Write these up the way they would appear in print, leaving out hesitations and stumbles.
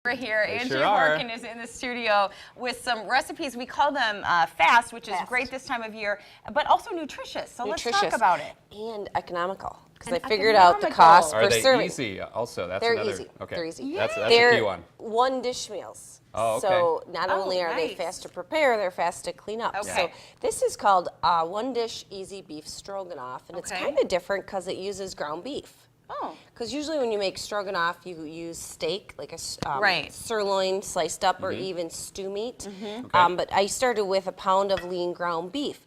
We're here. Angie sure Horkan is in the studio with some recipes. We call them fast, which is great this time of year, but also nutritious. So let's talk about it. And economical, because I figured out the cost per serving. Are they easy also? That's They're another, easy. Okay. They're easy. That's a key one. One dish meals. Oh, okay. So not only are they fast to prepare, they're fast to clean up. Okay. So this is called one dish easy beef stroganoff, and it's kind of different because it uses ground beef. Oh. Because usually when you make stroganoff, you use steak, like a sirloin sliced up, or even stew meat. But I started with a pound of lean ground beef.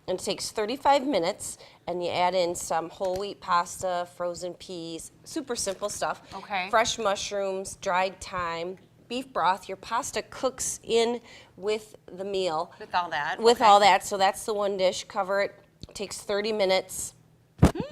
And it takes 35 minutes, and you add in some whole wheat pasta, frozen peas, super simple stuff. Okay. Fresh mushrooms, dried thyme, beef broth. Your pasta cooks in with the meal. With all that. With all that. So that's the one dish. Cover it. It takes 30 minutes.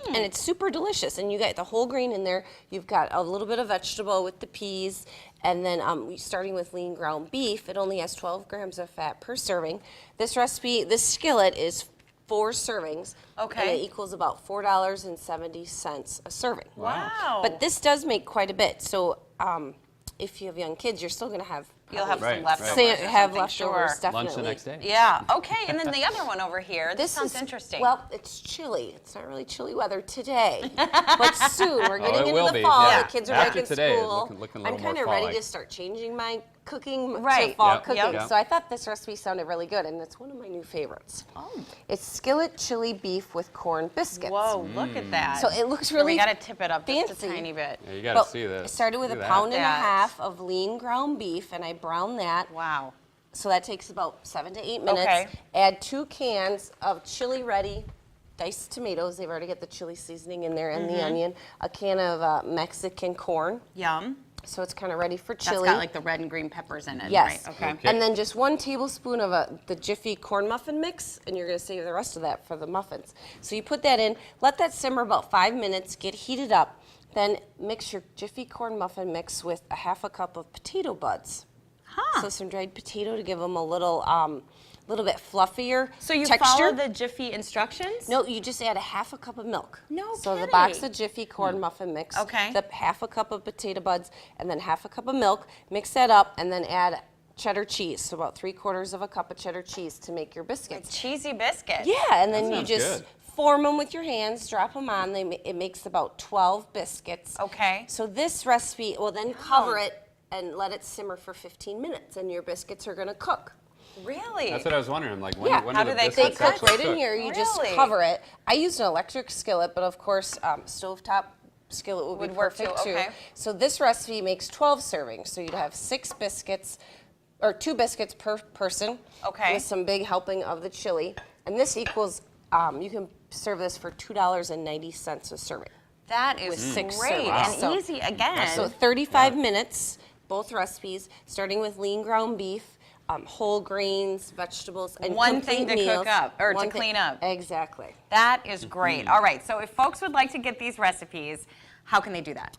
And it's super delicious, and you got the whole grain in there. You've got a little bit of vegetable with the peas, and then starting with lean ground beef, it only has 12 grams of fat per serving. This recipe, this skillet is 4 servings, and it equals about $4.70 a serving. Wow. But this does make quite a bit, so if you have young kids, you're still going to have You'll have some leftovers. Definitely. Lunch the next day. Yeah. Okay. And then the other one over here. This sounds interesting. Well, it's chilly. It's not really chilly weather today, but soon we're getting into the fall. Yeah. The kids are After back in today, school. I'm kind of ready to start changing my cooking to fall cooking. So I thought this recipe sounded really good, and it's one of my new favorites. Oh. It's skillet chili beef with corn biscuits. Whoa! Look at that. So it looks really we got to tip it up fancy. just a tiny bit. Yeah, you got to see this. I started with a pound and a half of lean ground beef, and I browned that. Wow. So that takes about 7 to 8 minutes. Add 2 cans of chili ready diced tomatoes. They've already got the chili seasoning in there and the onion. A can of Mexican corn. Yum. So it's kind of ready for chili. That's got like the red and green peppers in it. Yes. Right? Okay. And then just 1 tablespoon of the Jiffy corn muffin mix, and you're going to save the rest of that for the muffins. So you put that in, let that simmer about 5 minutes, get heated up. Then mix your Jiffy corn muffin mix with a half a cup of potato buds. So some dried potato to give them a little bit fluffier texture. So you follow the Jiffy instructions? No, you just add a half a cup of milk. No So kidding. the box of Jiffy corn muffin mix, Okay. the half a cup of potato buds, and then half a cup of milk. Mix that up, and then add cheddar cheese, so about 3/4 of a cup of cheddar cheese to make your biscuits. Like cheesy biscuits. Yeah, and then you just good. form them with your hands, drop them on. It makes about 12 biscuits. Okay. So this recipe will then cover it and let it simmer for 15 minutes, and your biscuits are going to cook. Really? That's what I was wondering. Like, when How do do they They biscuits cook actually right in here. You just Really? cover it. I used an electric skillet, but of course, stovetop skillet would be work perfect too, too. okay. So this recipe makes 12 servings. So you'd have 6 biscuits, or 2 biscuits per person. Okay. With some big helping of the chili, and this equals. You can serve this for $2.90 a serving. That is With 6 great servings. and easy again. So 35 minutes, both recipes, starting with lean ground beef, whole grains, vegetables, and one thing to meals. cook up or One to clean up. Exactly. That is great. All right. So if folks would like to get these recipes, how can they do that?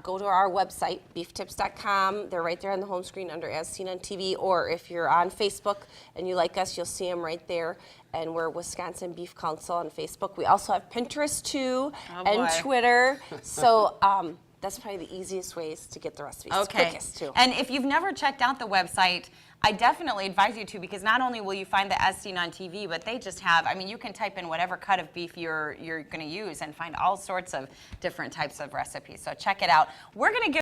Go to our website, beeftips.com. They're right there on the home screen under As Seen on TV. Or if you're on Facebook and you like us, you'll see them right there. And we're Wisconsin Beef Council on Facebook. We also have Pinterest too, and Twitter. So that's probably the easiest ways to get the recipes. Okay. Quickest too. And if you've never checked out the website, I definitely advise you to, because not only will you find the As Seen on TV, but they just have, I mean, you can type in whatever cut of beef you're going to use and find all sorts of different types of recipes. So check it out. We're going to give